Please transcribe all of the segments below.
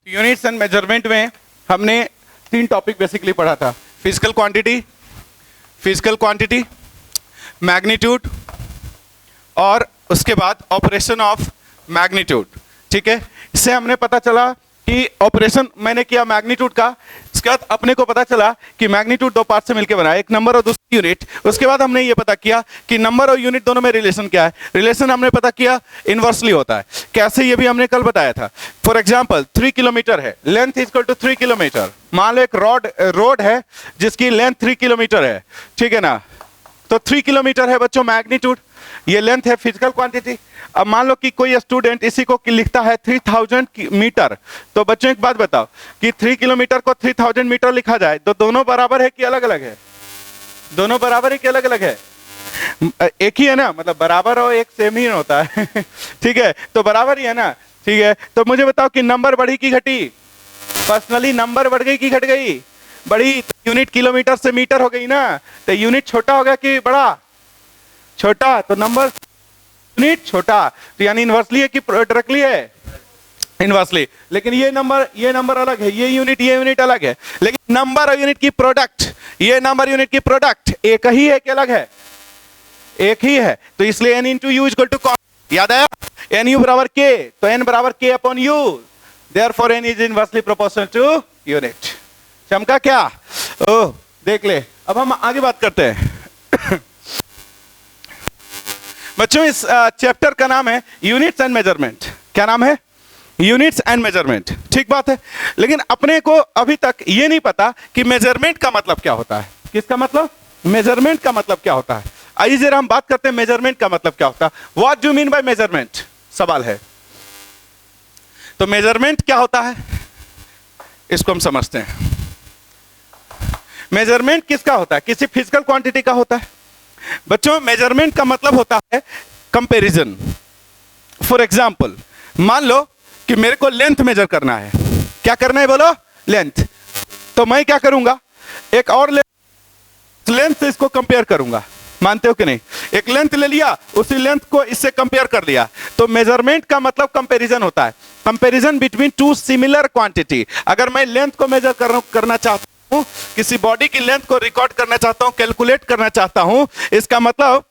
Units and measurement में हमने 3 topic basically पढ़ा था। फिजिकल क्वांटिटी, मैग्नीट्यूड और उसके बाद ऑपरेशन ऑफ मैग्नीट्यूड। ठीक है, इससे हमने पता चला कि ऑपरेशन मैंने किया मैग्नीट्यूड का, इसके बाद अपने को पता चला कि मैग्नीट्यूड 2 पार्ट से मिलकर बना है, एक नंबर और दूसरी यूनिट। उसके बाद हमने ये पता किया कि नंबर और यूनिट दोनों में रिलेशन क्या है। रिलेशन हमने पता किया इनवर्सली होता है। कैसे, ये भी हमने कल बताया था। फॉर एग्जाम्पल 3 किलोमीटर है, लेंथ इक्वल टू 3 किलोमीटर। मान लो एक रोड है जिसकी लेंथ 3 किलोमीटर है, ठीक है ना, तो 3 किलोमीटर है बच्चों मैग्नीट्यूड, ये लेंथ है फिजिकल क्वांटिटी। अब मान लो कि कोई स्टूडेंट इसी को लिखता है 3000 मीटर, तो बच्चों एक बात बताओ कि 3 किलोमीटर को 3000 मीटर लिखा जाए तो दोनों बराबर है कि अलग अलग है? दोनों बराबर है कि अलग अलग है? एक ही है ना, मतलब बराबर और एक सेम ही होता है ठीक है, तो बराबर ही है ना। ठीक है, तो मुझे बताओ कि नंबर बढ़ी कि घटी? पर्सनली नंबर बढ़ गई कि घट गई? बड़ी। तो यूनिट किलोमीटर से मीटर हो गई ना, तो यूनिट छोटा हो गया कि बड़ा? छोटा। तो नंबर यूनिट छोटा, तो यानी इनवर्सली है कि डायरेक्टली है? इनवर्सली। लेकिन ये नंबर अलग है, ये यूनिट अलग है, लेकिन नंबर और यूनिट की प्रोडक्ट, ये नंबर यूनिट की प्रोडक्ट एक ही है कि अलग है? एक ही है। तो इसलिए n into u equal to cos, याद आया? एन यू बराबर के, तो n बराबर के upon u, therefore n is inversely proportional to unit. चमका क्या? ओह, देख ले। अब हम आगे बात करते हैं बच्चों, इस चैप्टर का नाम है यूनिट्स एंड मेजरमेंट। क्या नाम है? Units and measurement. ठीक बात है, लेकिन अपने को अभी तक ये नहीं पता कि मेजरमेंट का मतलब क्या होता है। किसका मतलब? मेजरमेंट का मतलब क्या होता है। आइए जरा हम बात करते हैं मेजरमेंट का मतलब क्या होता है। What do mean by measurement, सवाल है। तो मेजरमेंट क्या होता है इसको हम समझते हैं। मेजरमेंट किसका होता है? किसी फिजिकल क्वांटिटी का होता है। बच्चों, मेजरमेंट का मतलब होता है कंपैरिजन। फॉर एग्जांपल, मान लो कि मेरे को लेंथ मेजर करना है। क्या करना है बोलो? लेंथ। तो मैं क्या करूंगा, एक और लेंथ से इसको कंपेयर करूंगा। मानते हो कि नहीं? एक लेंथ ले लिया, उसी लेंथ को इससे कंपेयर कर लिया। तो मेजरमेंट का मतलब कंपैरिजन होता है, कंपैरिजन बिटवीन 2 सिमिलर क्वांटिटी। अगर मैं लेंथ को मेजर करना चाहता हूं, किसी बॉडी की लेंथ को रिकॉर्ड करना चाहता हूं, कैलकुलेट करना चाहता हूं, इसका मतलब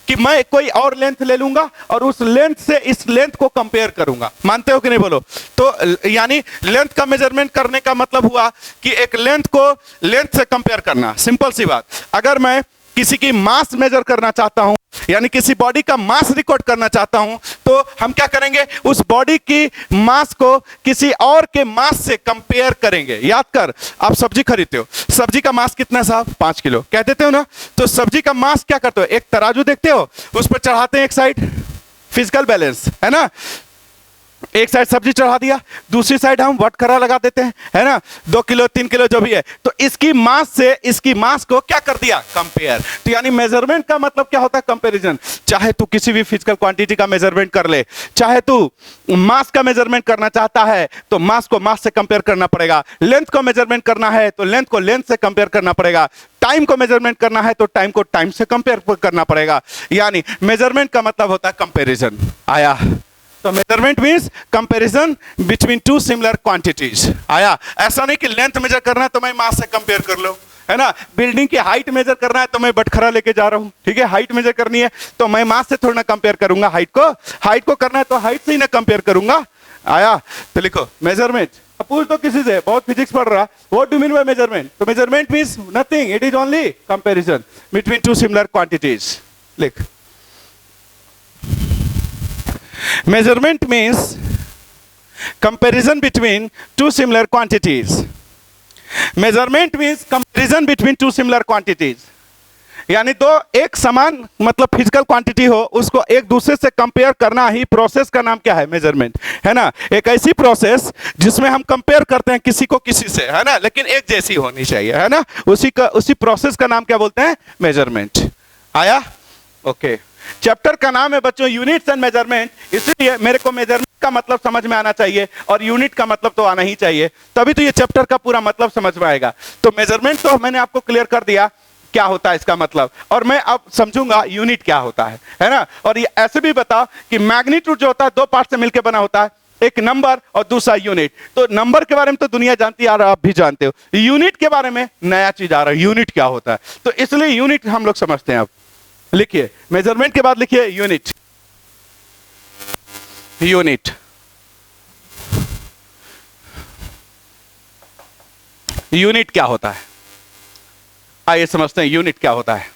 कि मैं कोई और लेंथ ले लूंगा और उस लेंथ से इस लेंथ को कंपेयर करूंगा। मानते हो कि नहीं बोलो? तो यानी लेंथ का मेजरमेंट करने का मतलब हुआ कि एक लेंथ को लेंथ से कंपेयर करना। सिंपल सी बात। अगर मैं किसी की मास मेजर करना चाहता हूं, यानी किसी बॉडी का मास रिकॉर्ड करना चाहता हूं, तो हम क्या करेंगे, उस बॉडी की मास को किसी और के मास से कंपेयर करेंगे। याद कर, आप सब्जी खरीदते हो, सब्जी का मास कितना है साहब? 5 किलो कह देते हो ना। तो सब्जी का मास क्या करते हो, एक तराजू देखते हो, उस पर चढ़ाते हैं एक साइड, फिजिकल बैलेंस है ना, एक साइड सब्जी चढ़ा दिया, दूसरी साइड हम वटखरा लगा देते हैं, है ना, 2 किलो 3 किलो जो भी है। तो इसकी मास से इसकी मास को क्या कर दिया, कंपेयर। तो यानी मेजरमेंट का मतलब क्या होता है, कंपैरिजन। चाहे तू किसी भी फिजिकल क्वांटिटी का मेजरमेंट कर ले, चाहे तू मास का मेजरमेंट करना चाहता है तो मास को मास से कंपेयर करना पड़ेगा, लेंथ को मेजरमेंट करना है तो लेंथ को लेंथ से कंपेयर करना पड़ेगा, टाइम को मेजरमेंट करना है तो टाइम को टाइम से कंपेयर करना पड़ेगा। यानी मेजरमेंट का मतलब होता है कंपैरिजन। आया? तो measurement means comparison between 2 similar quantities. आया? ऐसा नहीं कि लेंथ मेजर करना है तो मैं मास से कंपेयर कर लो, है ना। बिल्डिंग की हाइट मेजर करना है तो मैं बटखरा लेके जा रहा हूं, ठीक है। हाइट मेजर करनी है तो मैं मास से थोड़ा ना कंपेयर करूंगा, हाइट को करना है तो हाइट से ही ना कंपेयर करूंगा। आया? तो लिखो मेजरमेंट। पूछ तो किसी से, बहुत फिजिक्स पढ़ रहा, what do mean by measurement? तो measurement means nothing, it is only comparison between 2 similar quantities. लिख, measurement means comparison between 2 similar quantities. Measurement means comparison between 2 similar quantities. यानी दो एक समान मतलब फिजिकल क्वांटिटी हो, उसको एक दूसरे से कंपेयर करना ही प्रोसेस का नाम क्या है, मेजरमेंट, है ना। एक ऐसी प्रोसेस जिसमें हम कंपेयर करते हैं किसी को किसी से, है ना, लेकिन एक जैसी होनी चाहिए, है ना। उसी प्रोसेस का नाम क्या बोलते हैं, मेजरमेंट। आया? ओके। चैप्टर का नाम है बच्चों यूनिट्स एंड मेजरमेंट, इसलिए मेरे को मेजरमेंट का मतलब समझ में आना चाहिए और यूनिट का मतलब तो आना ही चाहिए, तभी तो ये चैप्टर का पूरा मतलब समझ में आएगा। तो मेजरमेंट तो मैंने आपको क्लियर कर दिया क्या होता है इसका मतलब, और मैं अब समझूंगा यूनिट क्या होता है ना। और ये ऐसे भी बताओ कि मैग्नीट्यूड जो होता है 2 पार्ट से मिलकर बना होता है, एक नंबर और दूसरा यूनिट। तो नंबर के बारे में तो दुनिया जानती है और आप भी जानते हो, यूनिट के बारे में नया चीज आ रहा है, यूनिट क्या होता है। तो इसलिए यूनिट हम लोग समझते हैं। अब लिखिए, मेजरमेंट के बाद लिखिए यूनिट। यूनिट, यूनिट क्या होता है, आइए समझते हैं यूनिट क्या होता है।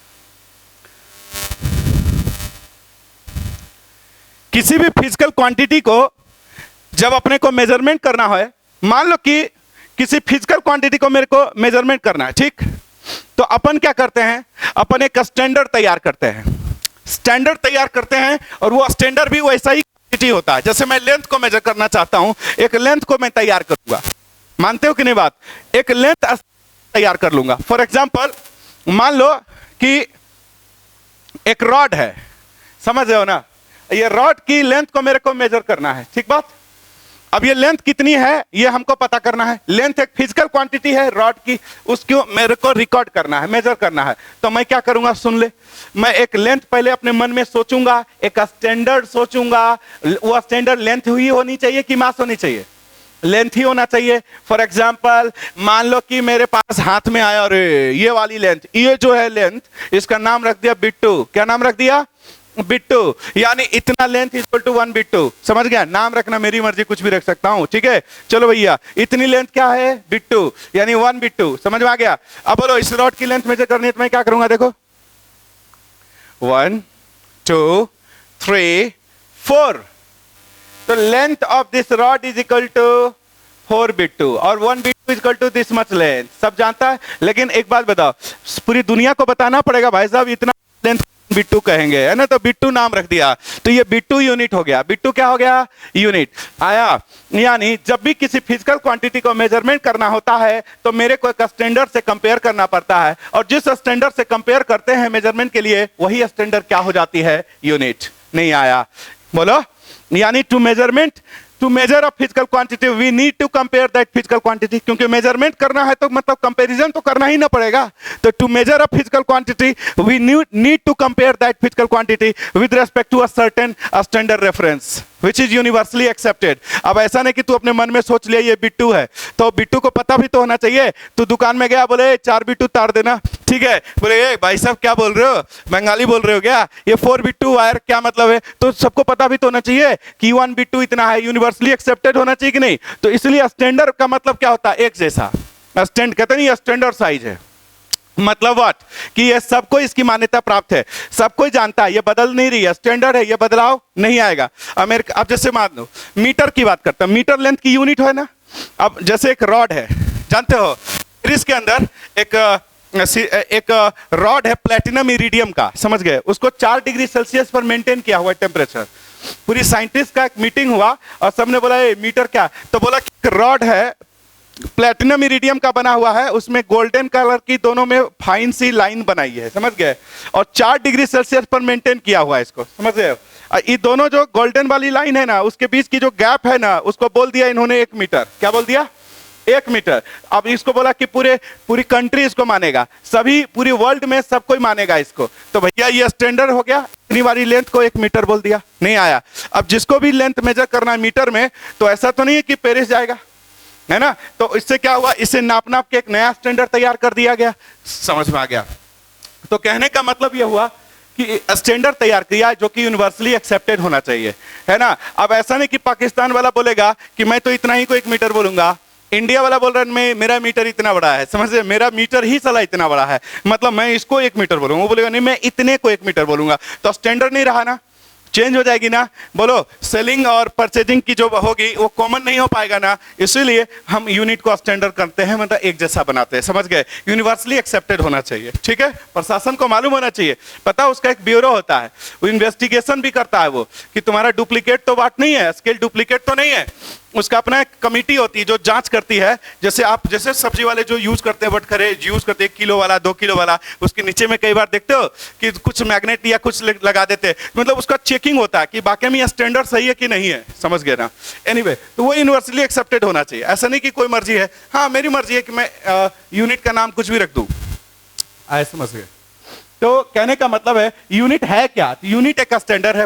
किसी भी फिजिकल क्वांटिटी को जब अपने को मेजरमेंट करना है, मान लो कि किसी फिजिकल क्वांटिटी को मेरे को मेजरमेंट करना है, ठीक, तो अपन क्या करते हैं, अपन एक स्टैंडर्ड तैयार करते हैं, स्टैंडर्ड तैयार करते हैं, और वो स्टैंडर्ड भी वैसा ही क्वांटिटी होता है। जैसे मैं लेंथ को मेजर करना चाहता हूं, एक लेंथ को मैं तैयार करूंगा, मानते हो कि नहीं बात, एक लेंथ तैयार कर लूंगा। फॉर एग्जाम्पल मान लो कि एक रॉड है, समझ रहे हो ना, ये रॉड की लेंथ को मेरे को मेजर करना है, ठीक बात। अब ये लेंथ कितनी है ये हमको पता करना है। लेंथ एक फिजिकल क्वांटिटी है रॉड की, उसको मेरे को रिकॉर्ड करना है, मेजर करना है। तो मैं क्या करूंगा, सुन ले, मैं एक लेंथ पहले अपने मन में सोचूंगा, एक स्टैंडर्ड सोचूंगा। वो स्टैंडर्ड लेंथ ही होनी चाहिए कि मास होनी चाहिए, लेंथ ही होना चाहिए। फॉर एग्जाम्पल मान लो कि मेरे पास हाथ में आया, और ये वाली लेंथ, ये जो है लेंथ, इसका नाम रख दिया बिट्टू। क्या नाम रख दिया, बिट्टू, यानी इतना लेंथ इक्वल टू 1 बिट्टू। समझ गया, नाम रखना मेरी मर्जी, कुछ भी रख सकता हूं, ठीक है। चलो भैया, इतनी लेंथ क्या है, बिट्टू, यानी 1 बिट्टू। समझ में आ गया। अब बोलो इस रॉड की लेंथ मेजर करनी है तो मैं क्या करूंगा, देखो 1 2 3 4, तो length of this rod is equal to 4 बिट्टू, और 1 बिट्टू is equal to this much length. सब जानता है, लेकिन एक बात बताओ, पूरी दुनिया को बताना पड़ेगा भाई साहब इतना लेंथ बिट्टू कहेंगे, है ना, तो बिट्टू नाम रख दिया, तो ये बिट्टू यूनिट हो गया। बिट्टू क्या हो गया, यूनिट आया। यानी जब भी किसी फिजिकल क्वांटिटी को मेजरमेंट करना होता है तो मेरे को एक स्टैंडर्ड से कंपेयर करना पड़ता है, और जिस स्टैंडर्ड से कंपेयर करते हैं मेजरमेंट के लिए, वही स्टैंडर्ड क्या हो जाती है, यूनिट। नहीं आया, बोलो। यानी to measure a physical quantity we need to compare that physical quantity, क्योंकि मेजरमेंट करना है तो मतलब कंपैरिजन तो करना ही ना पड़ेगा। तो to measure a physical quantity we need to compare that physical quantity with respect to a certain standard reference which is universally accepted. अब ऐसा नहीं कि तू अपने मन में सोच लिया ये बिट्टू है, तो बिट्टू को पता भी तो होना चाहिए। तू दुकान में गया, बोले 4 बिट्टू तार देना, ठीक है, बोले ए भाई साहब क्या बोल रहे हो, बंगाली बोल रहे हो क्या, ये 4 बिट्टू वायर क्या मतलब है, तो सबको पता भी तो होना चाहिए कि 1 बिट्टू इतना है, यूनिवर्सली एक्सेप्टेड होना चाहिए कि नहीं। तो इसलिए स्टैंडर्ड का मतलब क्या होता है, एक जैसा। स्टैंड कहते नहीं, स्टैंडर्ड साइज है, मतलब व्हाट, कि ये सबको इसकी मान्यता प्राप्त है, सब कोई जानता है, ये बदल नहीं रही है, स्टैंडर्ड है, ये बदलाव नहीं आएगा। अमेरिका, अब जैसे मान लो मीटर की बात करते हैं, मीटर लेंथ की यूनिट है ना। अब जैसे एक रॉड है, जानते हो, इसके अंदर एक रॉड है प्लेटिनम इरिडियम का, समझ गए, उसको 4 डिग्री सेल्सियस पर मेंटेन किया हुआ है टेम्परेचर। पूरी साइंटिस्ट का एक मीटिंग हुआ और सबने बोला ये मीटर क्या, तो बोला कि रॉड है प्लेटिनम इरिडियम का बना हुआ है, उसमें गोल्डन कलर की दोनों में फाइन सी लाइन बनाई है, समझ गए, और 4 डिग्री सेल्सियस पर मेंटेन किया हुआ है इसको, समझ गए। ये दोनों जो गोल्डन वाली लाइन है ना, उसके बीच की जो गैप है ना, उसको बोल दिया इन्होंने 1 मीटर। क्या बोल दिया, 1 मीटर। अब इसको बोला कि पूरी कंट्री इसको मानेगा, सभी पूरी वर्ल्ड में सब कोई मानेगा इसको, तो भैया ये स्टैंडर्ड हो गया। इतनी वाली लेंथ को 1 मीटर बोल दिया, नहीं आया। अब जिसको भी लेंथ मेजर करना है मीटर में, तो ऐसा तो नहीं है कि पेरिस जाएगा, है ना। तो इससे क्या हुआ, इसे नाप नाप के एक नया स्टैंडर्ड तैयार कर दिया गया। समझ में आ गया। तो कहने का मतलब यह हुआ कि स्टैंडर्ड तैयार किया जो कि यूनिवर्सली एक्सेप्टेड होना चाहिए, है ना। अब ऐसा नहीं कि पाकिस्तान वाला बोलेगा कि मैं तो इतना ही को 1 मीटर बोलूंगा, इंडिया वाला बोल रहा है मैं, मेरा मीटर इतना बड़ा है, समझ रहे, मेरा मीटर ही साला इतना बड़ा है, मतलब मैं इसको 1 मीटर बोलूंगा, वो बोलेगा नहीं मैं इतने को 1 मीटर बोलूंगा, तो स्टैंडर्ड नहीं रहा ना, चेंज हो जाएगी ना। बोलो सेलिंग और परचेजिंग की जो होगी वो कॉमन नहीं हो पाएगा ना, इसीलिए हम यूनिट को स्टैंडर्ड करते हैं, मतलब एक जैसा बनाते हैं, समझ गए, यूनिवर्सली एक्सेप्टेड होना चाहिए, ठीक है। प्रशासन को मालूम होना चाहिए, पता उसका एक ब्यूरो होता है, वो इन्वेस्टिगेशन भी करता है, वो कि तुम्हारा डुप्लीकेट तो बात नहीं है, स्केल डुप्लीकेट तो नहीं है, उसका अपना एक कमेटी होती है जो जांच करती है। जैसे सब्जी वाले जो यूज करते हैं बटखरे यूज करते हैं, 1 किलो वाला 2 किलो वाला, उसके नीचे में कई बार देखते हो कि कुछ मैग्नेट या कुछ लगा देते हैं, मतलब उसका चेकिंग होता है कि वाकई में स्टैंडर्ड सही है कि नहीं है, समझ गए ना। एनीवे, तो वो यूनिवर्सली एक्सेप्टेड होना चाहिए, ऐसा नहीं कि कोई मर्जी है, हाँ मेरी मर्जी है कि मैं यूनिट का नाम कुछ भी रख दूं, आए समझ गए। तो कहने का मतलब है यूनिट है क्या? यूनिट एक स्टैंडर्ड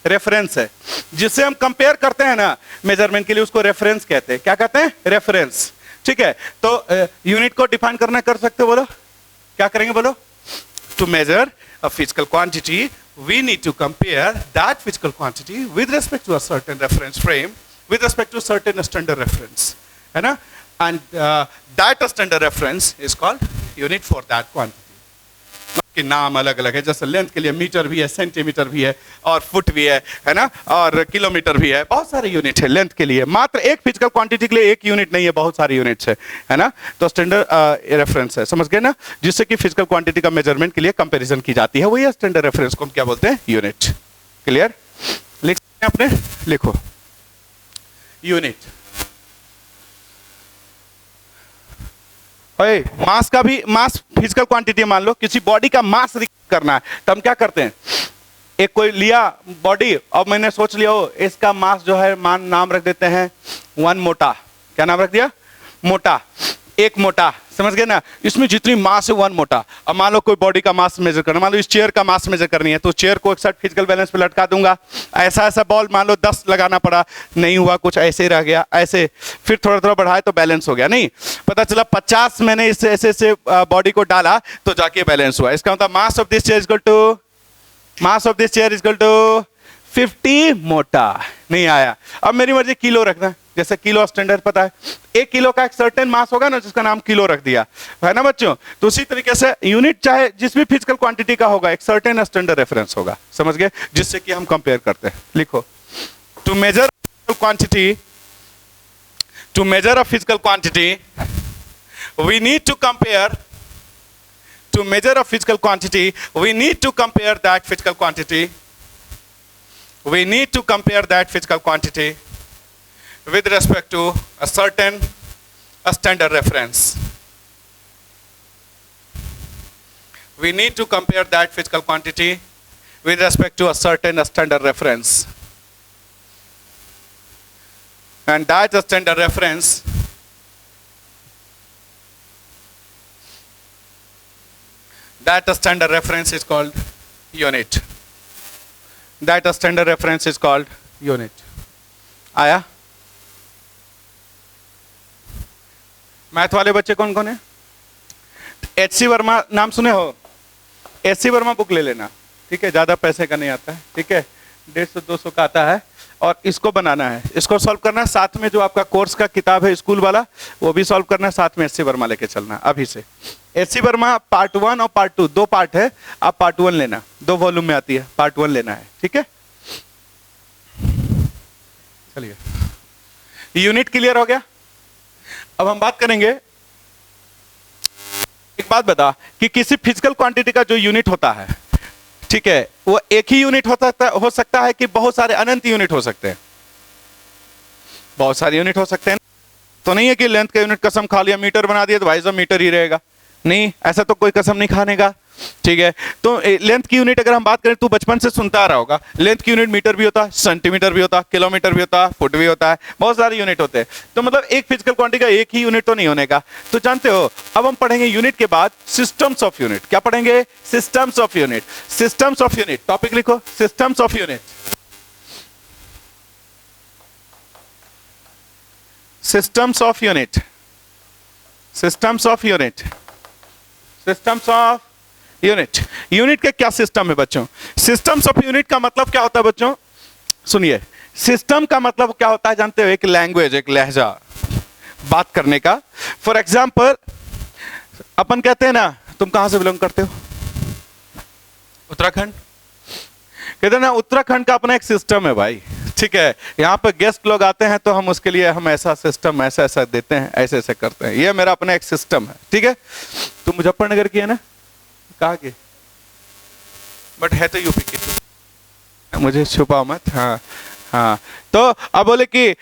रेफरेंस है जिससे हम कंपेयर करते हैं ना मेजरमेंट के लिए, उसको रेफरेंस कहते हैं। क्या कहते हैं? रेफरेंस। ठीक है, तो यूनिट को डिफाइन करना कर सकते हो, बोलो क्या करेंगे, बोलो। To measure a physical quantity we need to compare that physical quantity with respect to a certain reference frame, with respect to certain standard reference, है ना? And that standard reference is called unit for that quantity. कि नाम अलग अलग है, जैसे length के लिए मीटर भी है, सेंटीमीटर भी है, और फुट भी है ना, और किलोमीटर भी है। बहुत सारे यूनिट है लेंथ के लिए। मात्र एक फिजिकल क्वांटिटी के लिए एक यूनिट नहीं है, बहुत सारे यूनिट्स है ना। तो स्टैंडर्ड रेफरेंस है, समझ गए ना, जिससे कि फिजिकल क्वांटिटी का मेजरमेंट के लिए कंपेरिजन की जाती है, वही स्टैंडर्ड रेफरेंस को हम क्या बोलते हैं? यूनिट। क्लियर? लिख सकते हैं अपने, लिखो यूनिट। मास का भी, मास फिजिकल क्वांटिटी, मान लो किसी बॉडी का मास करना है तो हम क्या करते हैं? एक कोई लिया बॉडी और मैंने सोच लिया हो इसका मास जो है, नाम रख देते हैं 1 मोटा। क्या नाम रख दिया? मोटा, एक मोटा, समझ गए ना। इसमें जितनी मास है 1 मोटा। अब मान लो कोई बॉडी का मास मेजर करना, मान लो इस चेयर का मास मेजर करनी है, तो चेयर को एक साथ फिजिकल बैलेंस पे लटका दूंगा। ऐसा बॉल मान लो 10 लगाना पड़ा, नहीं हुआ, कुछ ऐसे ही रह गया, ऐसे फिर थोड़ा थोड़ा बढ़ाए तो बैलेंस हो गया। नहीं, पता चला 50 मैंने इससे ऐसे बॉडी को डाला तो जाके बैलेंस हुआ। इसका मतलब mass of this chair equal to 50 मोटा। नहीं आया। अब मेरी मर्जी किलो रखना, जैसे किलो स्टैंडर्ड पता है, 1 किलो का एक सर्टेन मास होगा ना, जिसका नाम किलो रख दिया, है ना बच्चों। तो उसी तरीके से यूनिट चाहे जिस भी फिजिकल क्वांटिटी का होगा, एक सर्टेन स्टैंडर्ड रेफरेंस होगा, समझ गए, जिससे कि हम कंपेयर करते हैं। लिखो, to measure quantity, to measure a physical quantity we need to compare, to measure a physical quantity we need to compare that physical quantity, we need to compare that physical quantity with respect to a certain standard reference. We need to compare that physical quantity with respect to a certain standard reference, and that standard reference is called unit. That standard reference is called unit. आया? Math वाले बच्चे कौन कौन है? एच.सी. वर्मा नाम सुने हो? एच.सी. Verma book ले लेना, ठीक है, ज्यादा पैसे का नहीं आता है, ठीक है, 150-200 का आता है। और इसको बनाना है, इसको सॉल्व करना है, साथ में जो आपका कोर्स का किताब है स्कूल वाला वो भी सॉल्व करना है, साथ में एच.सी. वर्मा लेके चलना अभी से। एच.सी. वर्मा पार्ट 1 और पार्ट 2 दो पार्ट है, आप पार्ट 1 लेना, 2 वॉल्यूम में आती है, पार्ट 1 लेना है, ठीक है। चलिए, यूनिट क्लियर हो गया। अब हम बात करेंगे, एक बात बता कि किसी फिजिकल क्वांटिटी का जो यूनिट होता है, ठीक है, वो एक ही यूनिट हो सकता है कि बहुत सारे अनंत यूनिट हो सकते हैं? बहुत सारे यूनिट हो सकते हैं। तो नहीं है कि लेंथ का यूनिट कसम खा लिया, मीटर बना दिया तो भाई साहब मीटर ही रहेगा, नहीं, ऐसा तो कोई कसम नहीं खाने का, ठीक है। तो लेंथ की यूनिट अगर हम बात करें, तू बचपन से सुनता आ रहा होगा, लेंथ की यूनिट मीटर भी होता है, सेंटीमीटर भी होता है, किलोमीटर भी होता है, फुट भी होता है, बहुत सारे यूनिट होते हैं। तो मतलब एक फिजिकल क्वांटिटी का एक ही यूनिट तो नहीं होने का। तो जानते हो, अब हम पढ़ेंगे यूनिट के बाद सिस्टम्स ऑफ यूनिट। क्या पढ़ेंगे? Systems of unit. Systems of unit, topic लिखो, systems of unit. Systems of unit, systems of unit, systems of unit. Unit के क्या सिस्टम है बच्चों? सिस्टम्स ऑफ यूनिट का मतलब क्या होता है बच्चों? सुनिए, सिस्टम का मतलब क्या होता है जानते हो? एक लैंग्वेज, एक लहजा बात करने का। फॉर एग्जाम्पल, अपन कहते हैं ना, तुम कहां से बिलोंग करते हो? उत्तराखंड। कहते हैं ना, उत्तराखंड का अपना एक सिस्टम है भाई, ठीक है। यहाँ पे गेस्ट लोग आते हैं तो हम उसके लिए हम ऐसा सिस्टम ऐसा ऐसा देते हैं, ऐसे ऐसे करते हैं, ये मेरा अपना एक सिस्टम है, ठीक है। तुम मुजफ्फरनगर की है ना? कहाँ की? बट है तो यूपी की, मुझे छुपाओ मत। हाँ हाँ, तो अब बोले कि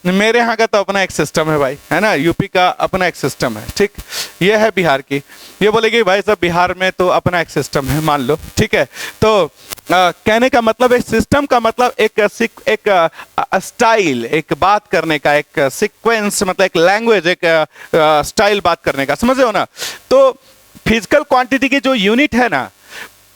मेरे यहाँ का तो अपना एक सिस्टम है भाई, है ना, यूपी का अपना एक सिस्टम है, ठीक। ये है बिहार की, ये बोले कि भाई साहब बिहार में तो अपना एक सिस्टम है, मान लो, ठीक है। तो कहने का मतलब, एक सिस्टम का मतलब एक स्टाइल, एक बात करने का, एक सीक्वेंस, मतलब एक लैंग्वेज, एक स्टाइल बात करने का, समझ रहे हो ना। तो फिजिकल क्वांटिटी की जो यूनिट है ना,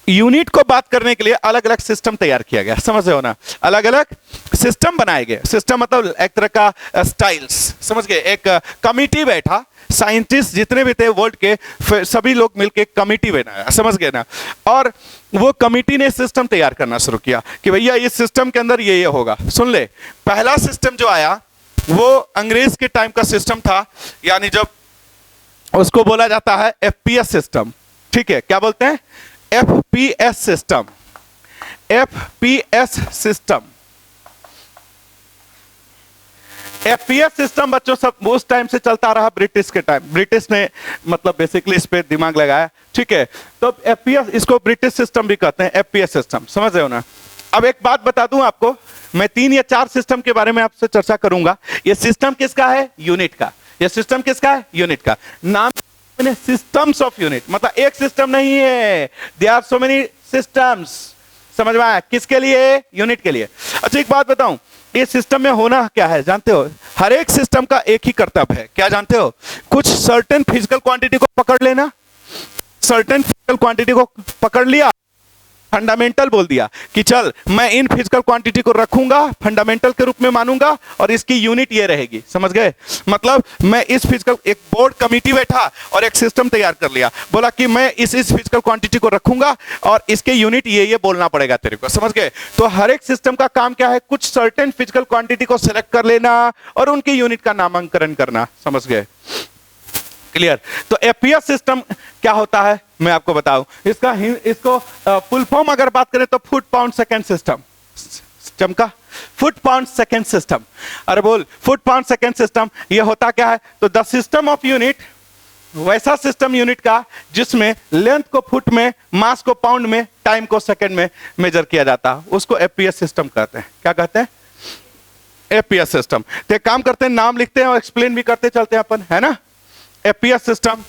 यूनिट को बात करने के लिए अलग अलग सिस्टम तैयार किया गया, समझ रहे हो ना, अलग अलग सिस्टम बनाए गए। सिस्टम मतलब एक तरह का स्टाइल्स, समझ गए। एक कमिटी बैठा, साइंटिस्ट जितने भी थे वर्ल्ड के, सभी लोग मिलकर कमिटी बनाया, समझ गए ना। और वो कमिटी ने सिस्टम तैयार करना शुरू किया कि भैया इस सिस्टम के अंदर ये होगा। सुन ले, पहला सिस्टम जो आया वो अंग्रेज के टाइम का सिस्टम था, यानी जब उसको बोला जाता है एफपीएस सिस्टम। ठीक है, क्या बोलते हैं? FPS system. FPS system, FPS system बच्चों सब उस टाइम से चलता रहा, ब्रिटिश के टाइम। ब्रिटिश ने मतलब बेसिकली इस पे दिमाग लगाया। ठीक है, तो एफपीएस, इसको ब्रिटिश सिस्टम भी कहते हैं, एफपीएस सिस्टम, समझ रहे हो ना। अब एक बात बता दूं आपको, मैं 3 या 4 सिस्टम के बारे में आपसे चर्चा करूंगा। ये सिस्टम किसका है? यूनिट का। ये सिस्टम किसका है? यूनिट का। नाम सिस्टम्स ऑफ यूनिट, मतलब एक सिस्टम नहीं है, there are so many systems. समझ में आया? किसके लिए? यूनिट के लिए। अच्छा एक बात बताऊं, ये सिस्टम में होना क्या है जानते हो? हर एक सिस्टम का एक ही कर्तव्य है, क्या जानते हो? कुछ सर्टेन फिजिकल क्वांटिटी को पकड़ लेना, सर्टेन फिजिकल क्वांटिटी को पकड़ लिया, फंडामेंटल बोल दिया कि चल मैं इन फिजिकल क्वांटिटी को रखूंगा, फंडामेंटल के रूप में मानूंगा और इसकी यूनिट ये रहेगी। समझ गए? मतलब मैं इस फिजिकल, एक बोर्ड कमिटी बैठा और एक सिस्टम तैयार कर लिया, बोला कि मैं इस फिजिकल क्वांटिटी को रखूंगा और इसके यूनिट ये बोलना पड़ेगा तेरे को। समझ गए? तो हर एक सिस्टम का काम क्या है? कुछ सर्टेन फिजिकल क्वांटिटी को सिलेक्ट कर लेना और उनकी यूनिट का नामांकन करना। समझ गए? क्लियर? तो एफपीएस सिस्टम क्या होता है मैं आपको बताऊं। इसको फुल फॉर्म अगर बात करें तो foot pound second system. System का फुट पाउंड सेकेंड सिस्टम। अरे बोल, फुट पाउंड सेकेंड सिस्टम ये होता क्या है? तो द सिस्टम ऑफ यूनिट, वैसा सिस्टम यूनिट का जिसमें लेंथ को फुट में, मास को पाउंड में, टाइम को सेकेंड में मेजर किया जाता है, उसको एफपीएस सिस्टम कहते हैं। क्या कहते हैं? FPS system. तो एक काम करते हैं, नाम लिखते हैं और एक्सप्लेन भी करते चलते हैं अपन, है ना। एफपीएस सिस्टम,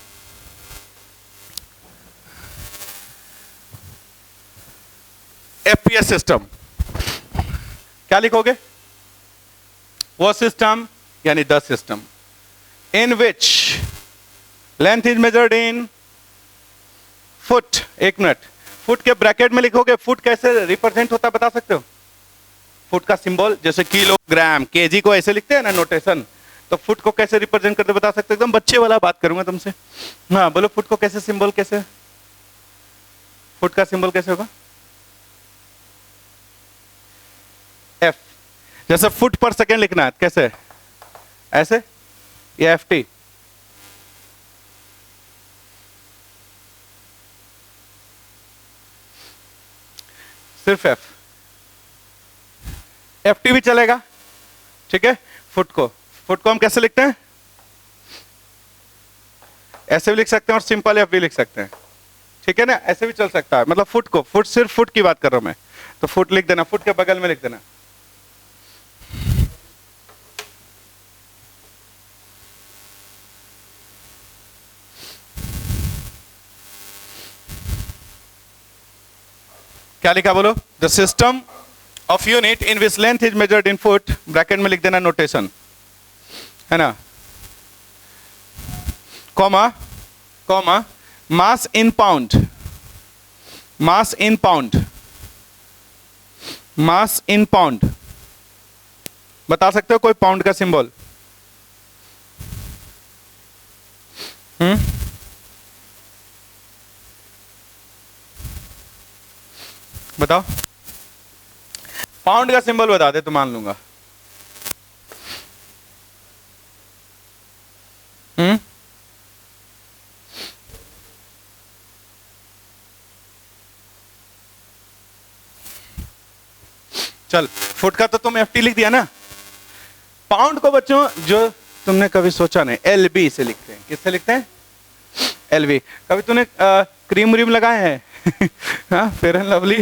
एफपीएस सिस्टम क्या लिखोगे? वो सिस्टम यानी the system in which length is measured in foot. एक मिनट, फुट के ब्रैकेट में लिखोगे। फुट कैसे रिप्रेजेंट होता है बता सकते हो? फुट का सिंबल, जैसे किलोग्राम, केजी को ऐसे लिखते हैं ना नोटेशन, तो फुट को कैसे रिप्रेजेंट करते बता सकते हो? एकदम बच्चे वाला बात करूंगा तुमसे। हाँ बोलो, फुट को कैसे सिंबल, कैसे फुट का सिंबल कैसे होगा? एफ। जैसे फुट पर सेकेंड लिखना है, कैसे? ऐसे या एफ टी? सिर्फ एफ। एफ टी भी चलेगा, ठीक है। फुट को हम कैसे लिखते हैं? ऐसे भी लिख सकते हैं और सिंपल एफ भी लिख सकते हैं, ठीक है ना। ऐसे भी चल सकता है, मतलब फुट को, फुट सिर्फ फुट की बात कर रहा हूं मैं, तो फुट लिख देना, फुट के बगल में लिख देना। क्या लिखा बोलो? The system of unit in which length is measured in foot, bracket में लिख देना नोटेशन, है ना, कॉमा मास इन पाउंड, मास इन पाउंड, मास इन पाउंड। बता सकते हो कोई पाउंड का सिंबल? बताओ, पाउंड का सिंबल बता दे तो मान लूंगा। चल, फुट का तो तुम एफटी लिख दिया ना। पाउंड को बच्चों, जो तुमने कभी सोचा नहीं, एलबी से लिखते हैं। किससे लिखते हैं? एलबी। कभी तूने क्रीम व्रीम लगाए हैं? हाँ, फेयर एंड लवली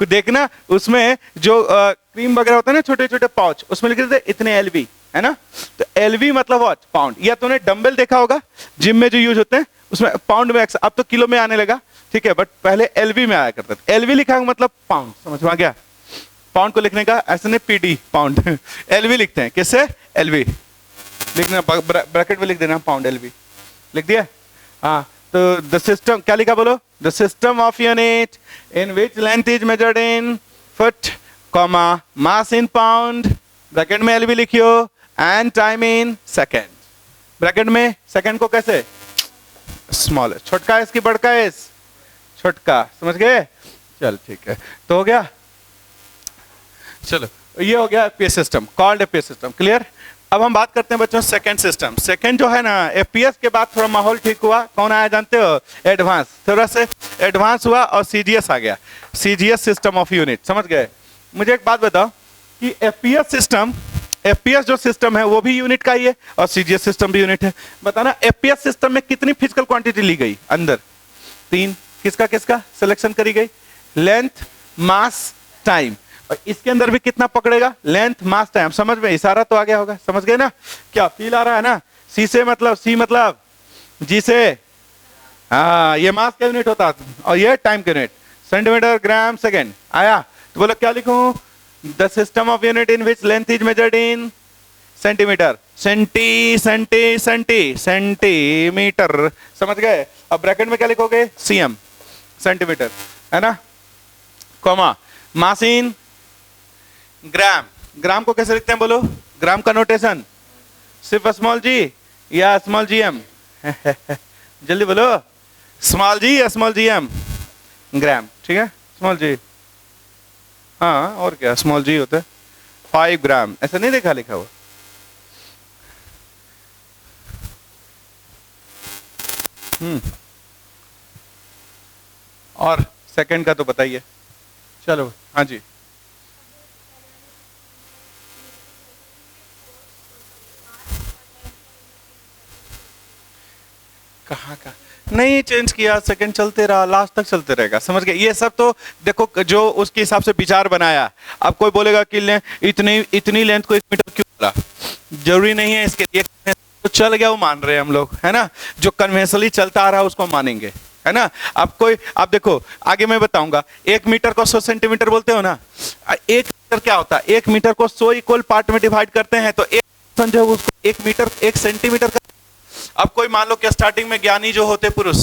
देखना, उसमें जो क्रीम वगैरह होता है ना, छोटे छोटे पाउच, उसमें लिख देते इतने एलबी, है ना। तो एलबी मतलब व्हाट? पाउंड। या तूने डंबल देखा होगा जिम में जो यूज होते हैं, उसमें पाउंड में, अब तो किलो में आने लगा, ठीक है, बट पहले एलबी में आया करता था। एलबी लिखा मतलब पाउंड, समझ में आ गया? पाउंड को लिखने का ऐसे नहीं पीडी पाउंड, एलबी लिखते हैं। किससे? एलबी लिखना, ब्रैकेट में लिख देना पाउंड, एलबी लिख दिया। हाँ, तो द सिस्टम क्या लिखा बोलो, the system of unit in which length is measured in foot comma mass in pound, bracket में एल भी लिखियो, and time in second. Bracket में सेकेंड को कैसे, स्मॉल है, छोटका एस की बड़का एस, छोटका, समझ गए। चल ठीक है, तो हो गया। चलो ये हो गया FPS system, called FPS system, clear. अब हम बात करते हैं बच्चों सेकंड सिस्टम। सेकंड जो है ना, एफपीएस के बाद थोड़ा माहौल ठीक हुआ, कौन आया जानते हो, एडवांस, थोड़ा से एडवांस हुआ और सीजीएस आ गया, सीजीएस सिस्टम ऑफ यूनिट, समझ गए। मुझे एक बात बताओ कि एफपीएस सिस्टम, एफपीएस जो सिस्टम है वो भी यूनिट का ही है और सीजीएस सिस्टम भी यूनिट है। बताना एफपीएस सिस्टम में कितनी फिजिकल क्वांटिटी ली गई अंदर, 3, किसका किसका सिलेक्शन करी गई, लेंथ मास टाइम, और इसके अंदर भी कितना पकड़ेगा, लेंथ मास टाइम। समझ में, इशारा तो आ गया होगा, समझ गए ना, क्या फील आ रहा है ना, सी से मतलब, सी मतलब जी से, हाँ ये मास का यूनिट होता है और ये टाइम का यूनिट, सेंटीमीटर ग्राम सेकेंड आया। तो बोलो क्या लिखूं, the system of unit in which length is measured in centimetre, centimetre, समझ गए। अब ब्रैकेट में क्या लिखोगे, सीएम, सेंटीमीटर, है ना, कॉमा मास इन ग्राम। ग्राम को कैसे लिखते हैं बोलो, ग्राम का नोटेशन सिर्फ स्मॉल जी या स्मॉल जी एम जल्दी बोलो, स्मॉल जी या स्मॉल जी एम, ग्राम, ठीक है, स्मॉल जी, हाँ और क्या, स्मॉल जी होता है 5 ग्राम, ऐसा नहीं देखा लिखा हुआ। और सेकंड का तो बताइए, चलो हाँ जी। कहाँ का नहीं चेंज किया, सेकंड चलते रहा, लास्ट तक चलते रहेगा, समझ गए। ये सब तो देखो जो उसके हिसाब से विचार बनाया। अब कोई बोलेगा कि इतनी लेंथ को 1 मीटर क्यों बोला, जरूरी नहीं है इसके लिए, तो चल गया वो मान रहे हैं हम लोग, है ना, जो कन्वेंशनली चलता आ रहा है उसको मानेंगे, है ना। अब कोई, आप देखो आगे मैं बताऊंगा, 1 मीटर को 100 सेंटीमीटर बोलते हो ना, 1 मीटर क्या होता है, 1 मीटर को 100 इक्वल पार्ट में डिवाइड करते हैं तो 1 जो उसको 1 मीटर 1 सेंटीमीटर का। अब कोई मान लो कि स्टार्टिंग में ज्ञानी जो होते पुरुष,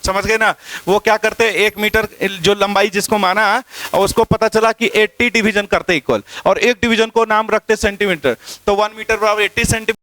समझ गए ना, वो क्या करते, 1 मीटर जो लंबाई जिसको माना और उसको पता चला कि 80 डिवीजन करते इक्वल, और एक डिवीजन को नाम रखते सेंटीमीटर, तो 1 मीटर बराबर 80 सेंटीमीटर।